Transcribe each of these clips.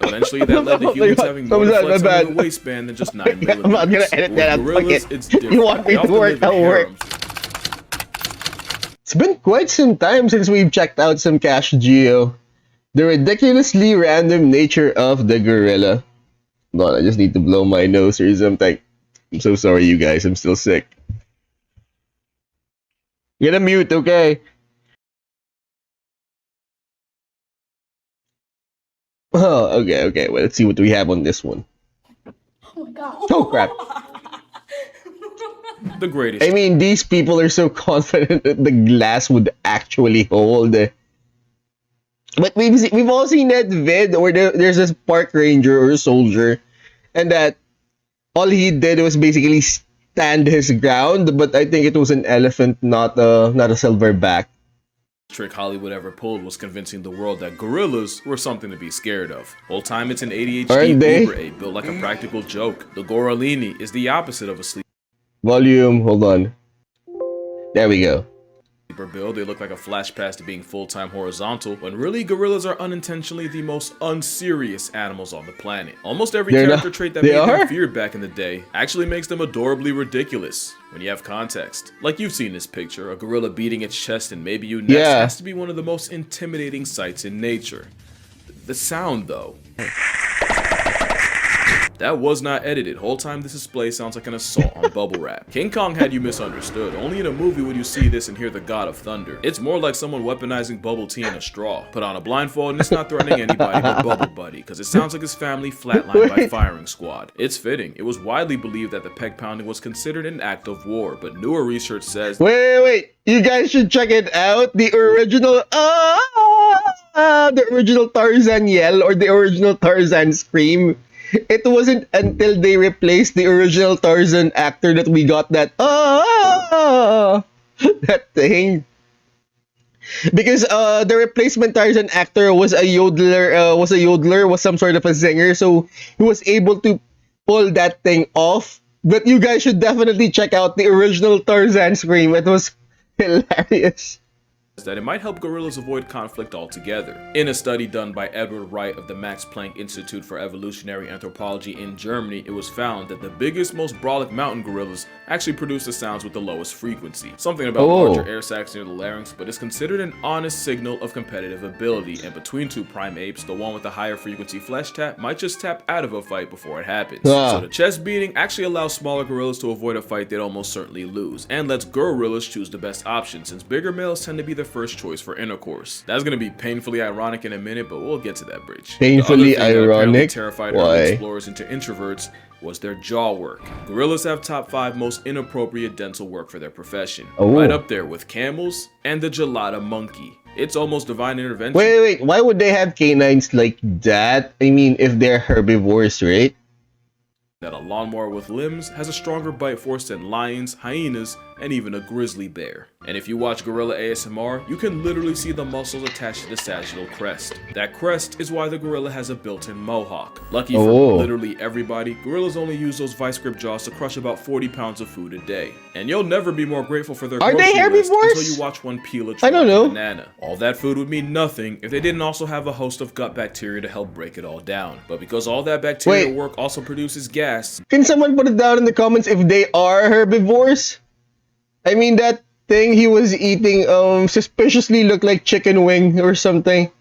Eventually, that led to humans having more flex under the waistband than just 9 millimeters. I'm not gonna edit that out. Gorillas, it's different. You want me to work? I'll work. It's been quite some time since we've checked out some Cash Geo. The ridiculously random nature of the gorilla. Hold on, I just need to blow my nose or something. I'm so sorry, you guys. I'm still sick. Get a mute, okay? Oh, okay. Well, let's see what we have on this one. Oh my god. Oh, crap. The greatest. I mean, these people are so confident that the glass would actually hold. But we've all seen that vid where there's this park ranger or soldier, and that all he did was basically stand his ground. But I think it was an elephant, not a silverback. Trick Hollywood ever pulled was convincing the world that gorillas were something to be scared of. Whole time it's an ADHD Uber ape built like a practical joke. The gorillini is the opposite of a sleeper Volume, hold on. There we go. build. They look like a flash pass to being full-time horizontal, when really gorillas are unintentionally the most unserious animals on the planet. Almost every character trait that made them feared back in the day actually makes them adorably ridiculous when you have context. Like you've seen this picture, a gorilla beating its chest and maybe you next has to be one of the most intimidating sights in nature. The sound though. That was not edited. Whole time this display sounds like an assault on bubble wrap. King Kong had you misunderstood. Only in a movie would you see this and hear the god of thunder. It's more like someone weaponizing bubble tea in a straw. Put on a blindfold and it's not threatening anybody but Bubble Buddy, because it sounds like his family flatlined by firing squad. It's fitting. It was widely believed that the peg pounding was considered an act of war, but newer research says— Wait. You guys should check it out. The original Tarzan yell or the original Tarzan scream. It wasn't until they replaced the original Tarzan actor that we got that that thing. Because the replacement Tarzan actor was a yodeler, was some sort of a singer, so he was able to pull that thing off. But you guys should definitely check out the original Tarzan scream. It was hilarious. That it might help gorillas avoid conflict altogether. In a study done by Edward Wright of the Max Planck Institute for Evolutionary Anthropology in Germany, it was found that the biggest, most brolic mountain gorillas actually produce the sounds with the lowest frequency. Something about larger air sacs near the larynx, but it's considered an honest signal of competitive ability, and between two prime apes, the one with the higher frequency flesh tap might just tap out of a fight before it happens. So the chest beating actually allows smaller gorillas to avoid a fight they'd almost certainly lose, and lets gorillas choose the best option, since bigger males tend to be the first choice for intercourse. That's gonna be painfully ironic in a minute, but we'll get to that bridge. Painfully ironic? Terrified early explorers into introverts was their jaw work. Gorillas have top 5 most inappropriate dental work for their profession. Right up there with camels and the gelada monkey. It's almost divine intervention. Wait, why would they have canines like that? I mean, if they're herbivores, right? That a lawnmower with limbs has a stronger bite force than lions, hyenas, and even a grizzly bear. And if you watch gorilla ASMR, you can literally see the muscles attached to the sagittal crest. That crest is why the gorilla has a built-in mohawk. Lucky for literally everybody, gorillas only use those vice grip jaws to crush about 40 pounds of food a day. And you'll never be more grateful for their grocery list until you watch one peel a banana. All that food would mean nothing if they didn't also have a host of gut bacteria to help break it all down. But because all that bacterial work also produces gas— Can someone put it down in the comments if they are herbivores? I mean, that thing he was eating suspiciously looked like chicken wing or something.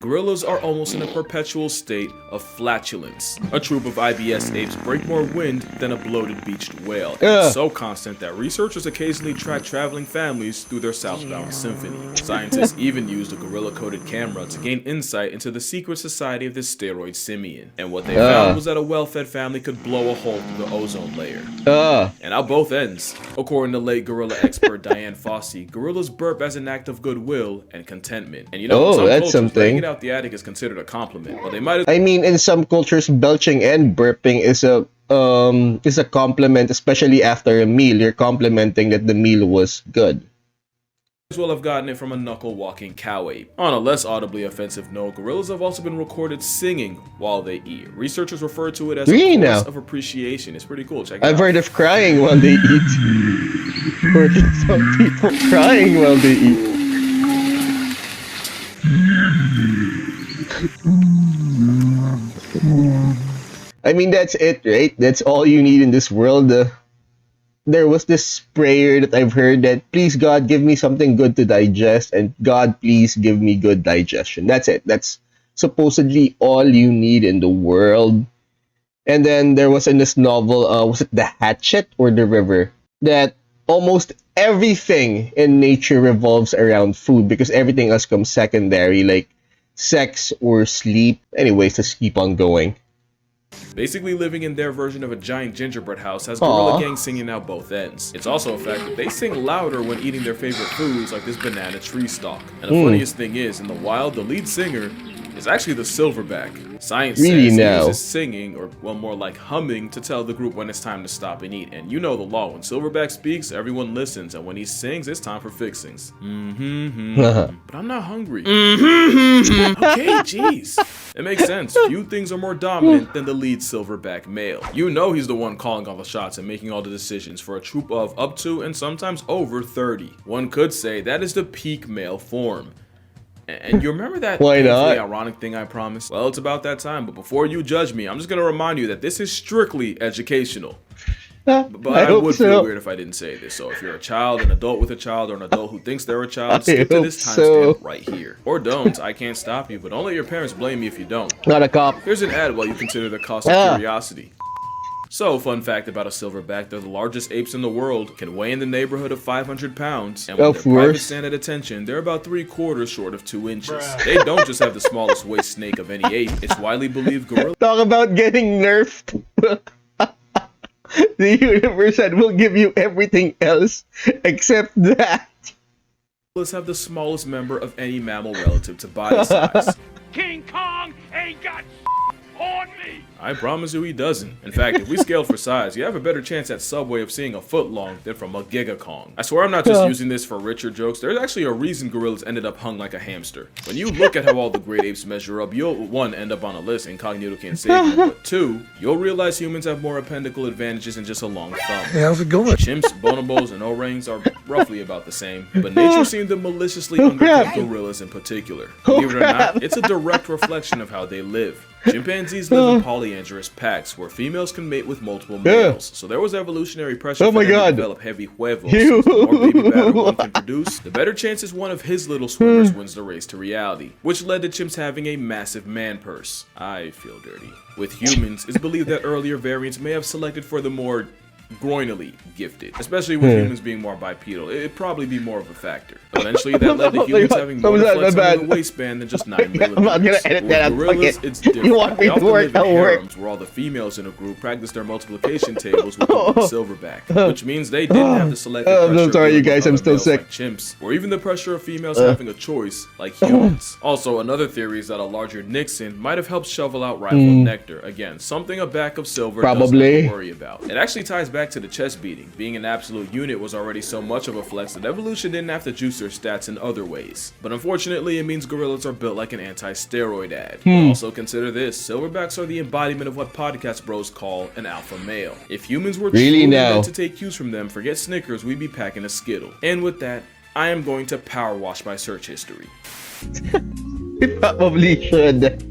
Gorillas are almost in a perpetual state of flatulence. A troop of IBS apes break more wind than a bloated beached whale. It's so constant that researchers occasionally track traveling families through their southbound symphony. Scientists even used a gorilla-coded camera to gain insight into the secret society of this steroid simian. And what they found was that a well-fed family could blow a hole through the ozone layer. And out both ends. According to late gorilla expert Diane Fossey, gorillas burp as an act of goodwill and contentment. And you know, that's something. Out the attic is considered a compliment. Well, they might— I mean, in some cultures, belching and burping is a compliment, especially after a meal. You're complimenting that the meal was good. As well have gotten it from a knuckle-walking cow ape. On a less audibly offensive note, gorillas have also been recorded singing while they eat. Researchers refer to it as a chorus of appreciation. It's pretty cool. Check it out. I've heard of crying while they eat. Heard some people crying while they eat. I mean, that's it, right? That's all you need in this world. There was this prayer that I've heard that, please God, give me something good to digest, and God, please give me good digestion. That's it. That's supposedly all you need in the world. And then there was in this novel, was it The Hatchet or The River? That almost everything in nature revolves around food because everything else comes secondary, like sex or sleep. Anyways, let's keep on going. Basically living in their version of a giant gingerbread house has gorilla Aw. gangs singing out both ends. It's also a fact that they sing louder when eating their favorite foods like this banana tree stalk. And the funniest thing is, in the wild, the lead singer is actually the silverback. Science Really says he now? uses singing, or well more like humming, to tell the group when it's time to stop and eat. And you know the law, when silverback speaks, everyone listens, and when he sings, it's time for fixings. But I'm not hungry. Okay, jeez. It makes sense. Few things are more dominant than the lead silverback male. You know he's the one calling all the shots and making all the decisions for a troop of up to and sometimes over 30. One could say that is the peak male form. And you remember that Why not? painfully ironic thing I promised? Well, it's about that time, but before you judge me, I'm just gonna remind you that this is strictly educational. But I hope would so. feel weird if I didn't say this. So if you're a child, an adult with a child, or an adult who thinks they're a child, skip to hope this so. timestamp right here. Or don't, I can't stop you, but don't let your parents blame you if you don't. Not a cop. Here's an ad while you consider the cost of curiosity. So, fun fact about a silverback, they're the largest apes in the world, can weigh in the neighborhood of 500 pounds, and when Of their private course. stand at attention, they're about 3/4 short of 2 inches. They don't just have the smallest waist snake of any ape, it's widely believed gorillas Talk about getting nerfed. The universe said will give you everything else except that. have the smallest member of any mammal relative to body size. King Kong ain't got on me! I promise you he doesn't. In fact, if we scaled for size, you have a better chance at Subway of seeing a foot long than from a Giga Kong. I swear I'm not just using this for richer jokes. There's actually a reason gorillas ended up hung like a hamster. When you look at how all the great apes measure up, you'll, one, end up on a list, incognito can't save you, but two, you'll realize humans have more appendical advantages than just a long thumb. Hey, how's it going? Chimps, bonobos, and orangs are roughly about the same, but nature seemed to maliciously undercut gorillas in particular. Believe it or not, it's a direct reflection of how they live. Chimpanzees live in polyandrous packs where females can mate with multiple males, so there was evolutionary pressure for them to develop heavy huevos. So the more baby batter one can produce, the better chances one of his little swimmers wins the race to reality, which led to chimps having a massive man purse. I feel dirty. With humans, it's believed that earlier variants may have selected for the more groinally gifted, especially with humans being more bipedal. It'd probably be more of a factor. Eventually, that led to humans having more flex under the waistband than just 9 millimeters. I'm not gonna edit that out. Gorillas, Fuck it. it's different. You want me They to often work, live in I'll work. harems where all the females in a group practice their multiplication tables with the silverback, which means they didn't have the selective pressure I'm sorry, of you dealing guys, with I'm other still males sick. like chimps, or even the pressure of females having a choice like humans. Also, another theory is that a larger Nixon might have helped shovel out rival nectar. Again, something a back of silver doesn't Probably. have to worry about. It actually ties back to the chest beating. Being an absolute unit was already so much of a flex that evolution didn't have to juice their stats in other ways. But unfortunately, it means gorillas are built like an anti-steroid ad. Also consider this, silverbacks are the embodiment of what podcast bros call an alpha male. If humans were Really truly now? meant to take cues from them, forget Snickers, we'd be packing a Skittle. And with that, I am going to power wash my search history. You probably should.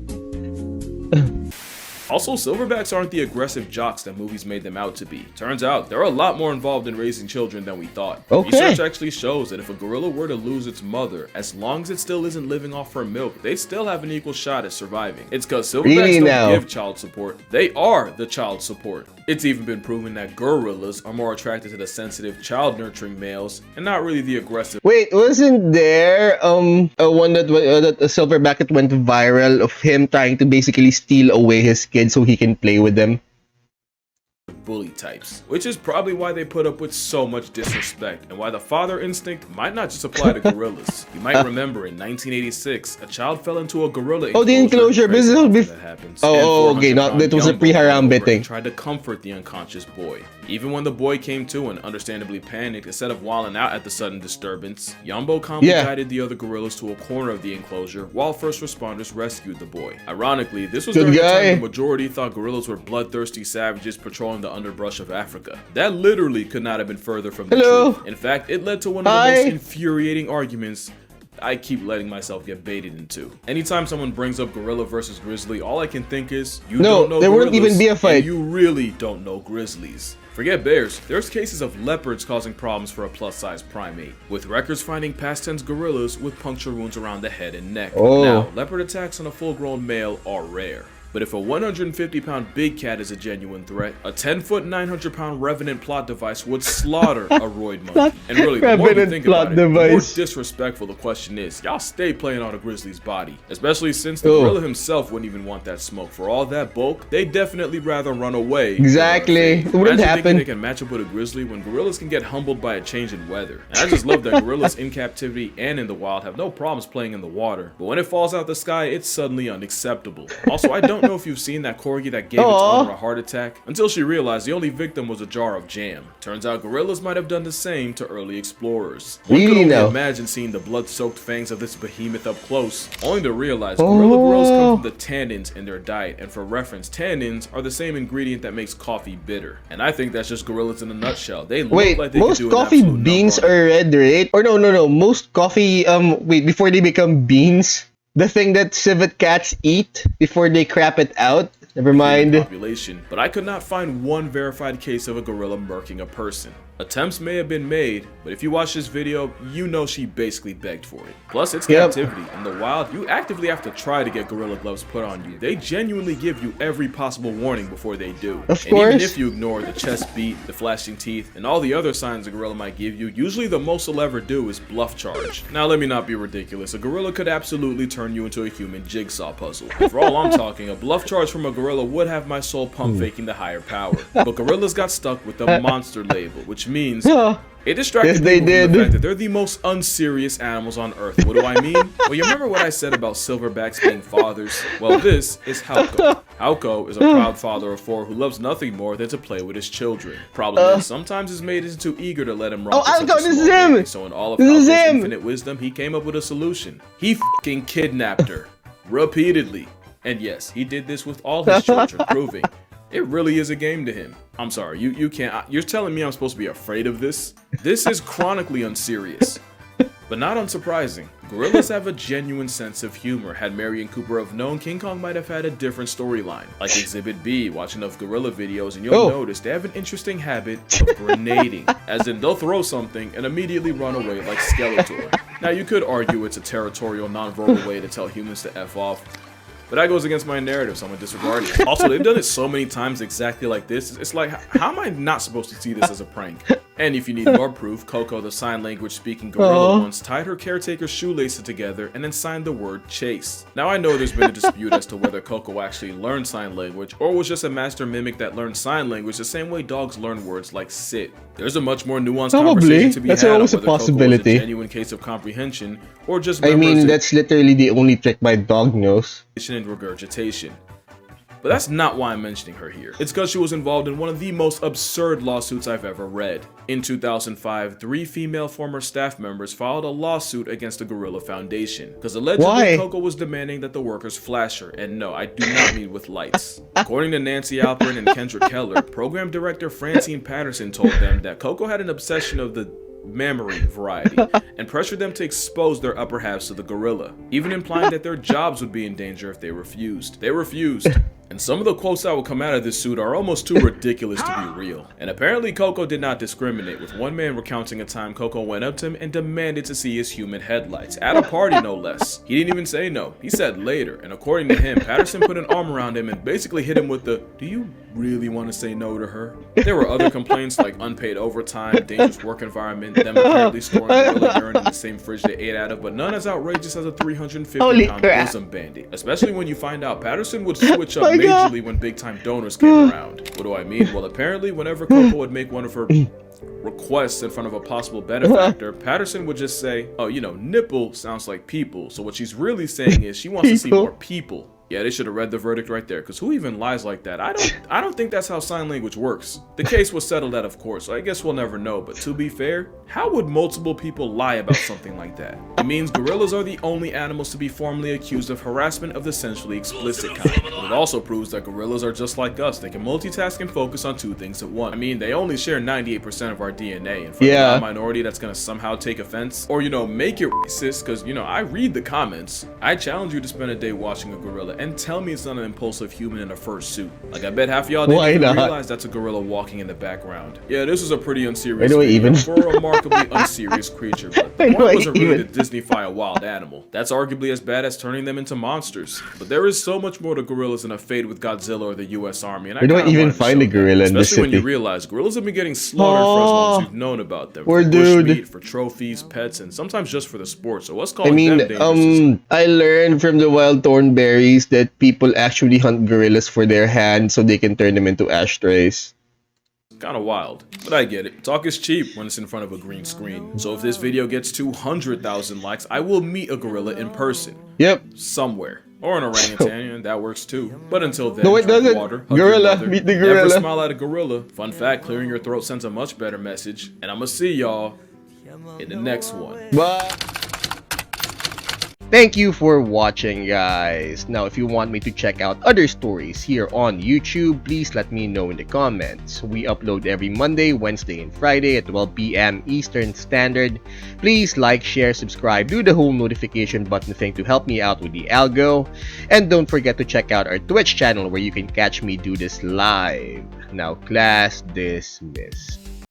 Also, silverbacks aren't the aggressive jocks that movies made them out to be. Turns out, they're a lot more involved in raising children than we thought. Okay. Research actually shows that if a gorilla were to lose its mother, as long as it still isn't living off her milk, they still have an equal shot at surviving. It's cause silverbacks Really don't now? give child support, they are the child support. It's even been proven that gorillas are more attracted to the sensitive, child-nurturing males, and not really the aggressive Wait, wasn't there a one that a silverback that went viral of him trying to basically steal away his kids so he can play with them? bully types, which is probably why they put up with so much disrespect and why the father instinct might not just apply to gorillas. You might remember in 1986, a child fell into a gorilla Oh, the enclosure, crazy this is after bef- that happens. Oh, And okay, not 400-pound that was a Yumbo pre-Harambe came over thing. and tried to comfort the unconscious boy. Even when the boy came to and understandably panicked, instead of wilding out at the sudden disturbance, Yumbo calmly guided the other gorillas to a corner of the enclosure while first responders rescued the boy. Ironically, this was during the time the majority thought gorillas were bloodthirsty savages patrolling the underbrush of Africa. That literally could not have been further from the truth. In fact, it led to one of the most infuriating arguments I keep letting myself get baited into. Anytime someone brings up gorilla versus grizzly, all I can think is, you don't know there wouldn't gorillas, even be a fight. and you really don't know grizzlies. Forget bears, there's cases of leopards causing problems for a plus-size primate, with records finding past tense gorillas with puncture wounds around the head and neck. Oh. Now, leopard attacks on a full-grown male are rare. But if a 150-pound big cat is a genuine threat, a 10-foot, 900-pound revenant plot device would slaughter a roid monkey. And really, the more you think about it, the more disrespectful the question is. Y'all stay playing on a grizzly's body. Especially since the gorilla himself wouldn't even want that smoke. For all that bulk, they'd definitely rather run away. Exactly. It wouldn't happen. They can match up with a grizzly when gorillas can get humbled by a change in weather. And I just love that gorillas in captivity and in the wild have no problems playing in the water. But when it falls out the sky, it's suddenly unacceptable. Also, I don't know if you've seen that corgi that gave its owner a heart attack until she realized the only victim was a jar of jam. Turns out gorillas might have done the same to early explorers. One could only imagine seeing the blood-soaked fangs of this behemoth up close, only to realize gorilla grills come from the tannins in their diet, and for reference, tannins are the same ingredient that makes coffee bitter. And I think that's just gorillas in a nutshell. They look like they most could do coffee beans are red, right? Or no. Most coffee, before they become beans, the thing that civet cats eat before they crap it out. Never mind. Population, but I could not find one verified case of a gorilla murking a person. Attempts may have been made, but if you watch this video, you know she basically begged for it. Plus, it's captivity. In the wild, you actively have to try to get gorilla gloves put on you. They genuinely give you every possible warning before they do. Of course. Even if you ignore the chest beat, the flashing teeth, and all the other signs a gorilla might give you, usually the most they'll ever do is bluff charge. Now, let me not be ridiculous. A gorilla could absolutely turn you into a human jigsaw puzzle. And for all I'm talking, a bluff charge from a gorilla would have my soul pump faking the higher power. But gorillas got stuck with the monster label, which means it distracted people from the fact that they're the most unserious animals on Earth. What do I mean? Well, you remember what I said about silverbacks being fathers? Well, this is Hauko. Hauko is a proud father of 4 who loves nothing more than to play with his children. Problem is, sometimes his mate is too eager to let him run. This is him! So in all of Hauko's infinite wisdom, he came up with a solution. He f***ing kidnapped her. Repeatedly. And yes, he did this with all his children, proving it really is a game to him. I'm sorry, you can't. You're telling me I'm supposed to be afraid of this? This is chronically unserious. But not unsurprising, gorillas have a genuine sense of humor. Had Mary and Cooper have known, King Kong might have had a different storyline. Like Exhibit B, watch enough gorilla videos and you'll notice they have an interesting habit of grenading. As in, they'll throw something and immediately run away like Skeletor. Now you could argue it's a territorial, non-verbal way to tell humans to F off, but that goes against my narrative, so I'm gonna disregard it. Also, they've done it so many times exactly like this. It's like, how am I not supposed to see this as a prank? And if you need more proof, Coco, the sign language speaking gorilla, once tied her caretaker's shoelaces together and then signed the word chase. Now I know there's been a dispute as to whether Coco actually learned sign language or was just a master mimic that learned sign language the same way dogs learn words like sit. There's a much more nuanced conversation to be had on whether Coco was a genuine case of comprehension or just that's literally the only trick my dog knows. And regurgitation. But that's not why I'm mentioning her here. It's because she was involved in one of the most absurd lawsuits I've ever read. In 2005, 3 female former staff members filed a lawsuit against the Gorilla Foundation because allegedly Coco was demanding that the workers flash her, and no, I do not mean with lights. According to Nancy Alperin and Kendra Keller, program director Francine Patterson told them that Coco had an obsession of the mammary variety and pressured them to expose their upper halves to the gorilla, even implying that their jobs would be in danger if they refused. They refused. And some of the quotes that will come out of this suit are almost too ridiculous to be real. And apparently Coco did not discriminate, with one man recounting a time Coco went up to him and demanded to see his human headlights, at a party no less. He didn't even say no, he said later, and according to him, Patterson put an arm around him and basically hit him with the, "Do you really want to say no to her?" There were other complaints like unpaid overtime, dangerous work environment, them apparently storing gorilla urine in the same fridge they ate out of, but none as outrageous as a 350-pound bosom bandit. Especially when you find out Patterson would switch up majorly when big-time donors came around. What do I mean? Well, apparently whenever Coco would make one of her requests in front of a possible benefactor, Patterson would just say, "Oh, you know, nipple sounds like people." So what she's really saying is she wants to see more people. Yeah, they should have read the verdict right there, because who even lies like that? I don't think that's how sign language works. The case was settled at, of course, so I guess we'll never know, but to be fair, how would multiple people lie about something like that? It means gorillas are the only animals to be formally accused of harassment of the sensually explicit kind. But it also proves that gorillas are just like us. They can multitask and focus on two things at once. I mean, they only share 98% of our DNA, and for a minority that's gonna somehow take offense, or, you know, make it racist, because, you know, I read the comments. I challenge you to spend a day watching a gorilla and tell me it's not an impulsive human in a fursuit. Like, I bet half of y'all didn't even realize that's a gorilla walking in the background. Yeah, this was a pretty unserious video for a remarkably unserious creature, but the point wasn't really to Disney-fy a wild animal. That's arguably as bad as turning them into monsters. But there is so much more to gorillas than a fade with Godzilla or the US Army, and I don't even find a gorilla in this especially when city. you realize gorillas have been getting slaughtered for as long as you've known about them. Poor For dude. bushmeat, for trophies, pets, and sometimes just for the sport. So what's I calling mean, them dangerous? I learned from the wild thornberries that people actually hunt gorillas for their hands so they can turn them into ashtrays. Kind of wild, but I get it. Talk is cheap when it's in front of a green screen. So if this video gets 200,000 likes, I will meet a gorilla in person. Yep. Somewhere. Or an orangutan, and that works too. But until then, No, it drink doesn't. water, hug Gorilla, your mother, meet the never gorilla. smile at a gorilla. Fun fact, clearing your throat sends a much better message. And I'ma see y'all in the next one. Bye. Thank you for watching, guys. Now, if you want me to check out other stories here on YouTube, please let me know in the comments. We upload every Monday, Wednesday, and Friday at 12 p.m. Eastern Standard. Please like, share, subscribe, do the whole notification button thing to help me out with the algo. And don't forget to check out our Twitch channel where you can catch me do this live. Now, class dismissed.